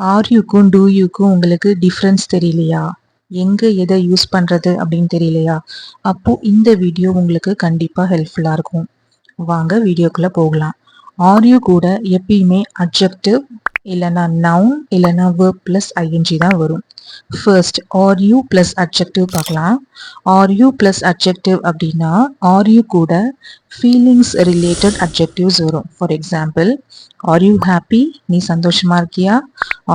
R யூக்கும் do யூக்கும் உங்களுக்கு difference தெரியலையா? எங்கே எதை யூஸ் பண்ணுறது அப்படின்னு தெரியலையா? அப்போது இந்த வீடியோ உங்களுக்கு கண்டிப்பாக ஹெல்ப்ஃபுல்லாக இருக்கும். வாங்க வீடியோக்குள்ளே போகலாம். ஆர் யூ கூட எப்பயுமே அட்ஜெக்டிவ் இல்லைன்னா நவுன் இல்லைன்னா வேர்ப் ப்ளஸ் ஐஎன்ஜி தான் வரும். First are you plus adjective பார்க்கலாம். ஆர் யூ ப்ளஸ் அட்ஜெக்டிவ் அப்படின்னா ஆர் யூ கூட ஃபீலிங்ஸ் ரிலேட்டட் அட்ஜெக்டிவ்ஸ் வரும். For example, are you happy, நீ சந்தோஷமா இருக்கியா?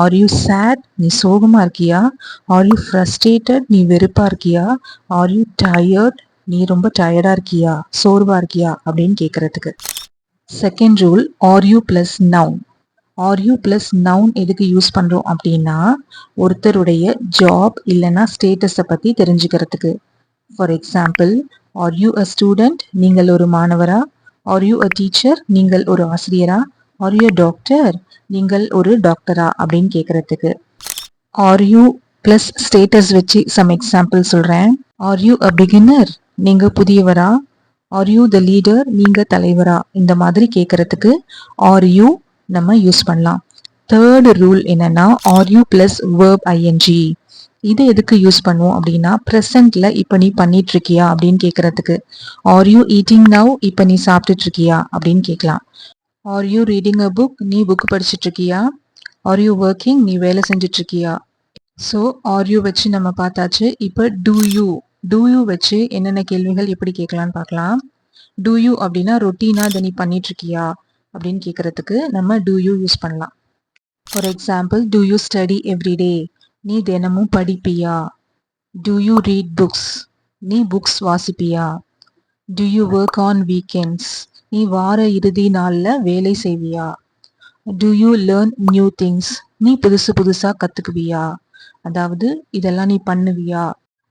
ஆர் யூ சேட், நீ சோகமா இருக்கியா? ஆர் யூ ஃப்ரஸ்ட்ரேட்டட், நீ வெறுப்பா இருக்கியா? ஆர் யூ டயர்ட், நீ ரொம்ப டயர்டா இருக்கியா, சோர்வா இருக்கியா அப்படின்னு கேட்கறதுக்கு. Second rule, R you plus noun. R you plus noun எதுக்கு யூஸ் பண்றோம் அப்படின்னா ஒருத்தருடைய ஜாப் இல்லைன்னா ஸ்டேட்டஸை பத்தி தெரிஞ்சுக்கிறதுக்கு. For example, R you a student, நீங்கள் ஒரு மாணவரா? ஆர் யூ அ டீச்சர், நீங்கள் ஒரு ஆசிரியரா? ஆர் யூ அ டாக்டர், நீங்கள் ஒரு டாக்டரா அப்படின்னு கேட்கறதுக்கு. ஆர் யூ பிளஸ் ஸ்டேட்டஸ் வச்சு சம் எக்ஸாம்பிள் சொல்றேன். ஆர் யூ அ பிகினர், நீங்க புதியவரா? ஆர் யூ த லீடர், நீங்க தலைவரா? இந்த மாதிரி கேட்கறதுக்கு ஆர் யூ நம்ம யூஸ் பண்ணலாம். தேர்ட் ரூல் என்னன்னா are you plus verb I N G. இது எதுக்கு யூஸ் பண்ணுவோம் அப்படின்னா ப்ரெசன்ட்ல இப்போ நீ பண்ணிட்டு இருக்கியா அப்படின்னு கேட்கறதுக்கு. ஆர் யூ ஈட்டிங் நவ், இப்போ நீ சாப்பிட்டுட்டு இருக்கியா அப்படின்னு கேட்கலாம். Are you reading a book, நீ புக் படிச்சுட்டு இருக்கியா? ஆர் யூ ஒர்க்கிங், நீ வேலை செஞ்சுட்டு இருக்கியா? ஸோ ஆர் யூ வச்சு நம்ம பார்த்தாச்சு. இப்போ டூ யூ வச்சு என்னென்ன கேள்விகள் எப்படி கேட்கலான்னு பார்க்கலாம். டூ யூ அப்படின்னா ரொட்டீனா அதை நீ பண்ணிட்டு இருக்கியா அப்படின்னு கேட்கறதுக்கு நம்ம டூ யூ யூஸ் பண்ணலாம். For example, do you study every day, நீ தினமும் படிப்பியா? டூ யூ ரீட் புக்ஸ், நீ புக்ஸ் வாசிப்பியா? Do you work on weekends, நீ வார இறுதி நாளில் வேலை செய்வியா? Do you learn new things, நீ புதுசு புதுசாக கற்றுக்குவியா? அதாவது இதெல்லாம் நீ பண்ணுவியா,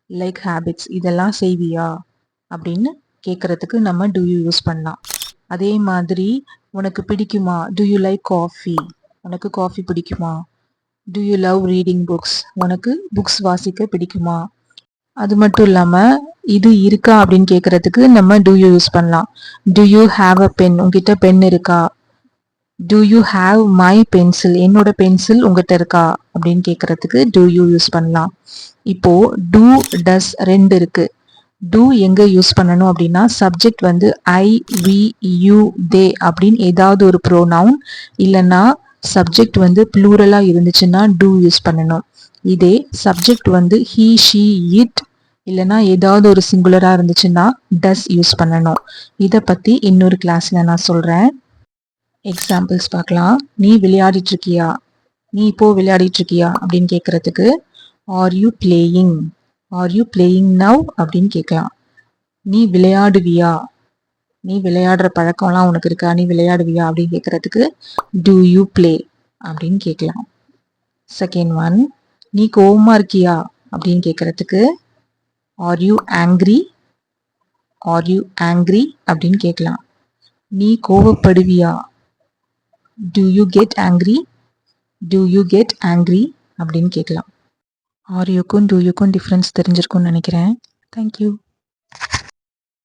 லைக் ஹேபிட்ஸ், இதெல்லாம் செய்வியா அப்படின்னு கேட்கறதுக்கு நம்ம டூ யூ யூஸ் பண்ணலாம். அதே மாதிரி உனக்கு பிடிக்குமா? டூ யூ லைக் காஃபி, உனக்கு காஃபி பிடிக்குமா? Do you love reading books, உனக்கு புக்ஸ் வாசிக்க பிடிக்குமா? அது மட்டும் இல்லாமல் இது இருக்கா அப்படின்னு கேட்கறதுக்கு நம்ம டூ யூ யூஸ் பண்ணலாம். Do you have a pen, உங்ககிட்ட பென் இருக்கா? Do you have my pencil, என்னோட பென்சில் உங்ககிட்ட இருக்கா அப்படின்னு கேட்கறதுக்கு டூ யூ யூஸ் பண்ணலாம். இப்போ டூ டஸ் ரெண்டு இருக்கு. டூ எங்க யூஸ் பண்ணணும் அப்படின்னா சப்ஜெக்ட் வந்து ஐ, வி, யூ, தே அப்படின்னு ஏதாவது ஒரு ப்ரோனவுன் இல்லைன்னா சப்ஜெக்ட் வந்து ப்ளூரலா இருந்துச்சுன்னா டூ யூஸ் பண்ணணும். இதே சப்ஜெக்ட் வந்து ஹீ, ஷீ, இட் இல்லைன்னா ஏதாவது ஒரு சிங்குலரா இருந்துச்சுன்னா டஸ் யூஸ் பண்ணணும். இதை பத்தி இன்னொரு கிளாஸ்ல நான் சொல்றேன். எக்ஸாம்பிள்ஸ் பார்க்கலாம். நீ விளையாடிட்டு இருக்கியா, நீ இப்போ விளையாடிட்டு இருக்கியா அப்படின்னு கேட்கறதுக்கு are you playing, are you playing now அப்படின்னு கேட்கலாம். நீ விளையாடுவியா, நீ விளையாடுற பழக்கம்லாம் உனக்கு இருக்கா, நீ விளையாடுவியா அப்படின்னு கேட்கறதுக்கு டூ யூ பிளே அப்படின்னு கேட்கலாம். செகண்ட் ஒன், நீ கோவமா இருக்கியா அப்படின்னு கேட்கறதுக்கு are you angry, are you angry அப்படின்னு கேட்கலாம். நீ கோவப்படுவியா, do you get angry, do you get angry அப்படின்னு கேட்கலாம். ஆர் யூக்கும் டூ யூக்கும் டிஃப்ரென்ஸ் தெரிஞ்சிருக்கும்னு நினைக்கிறேன். தேங்க்யூ.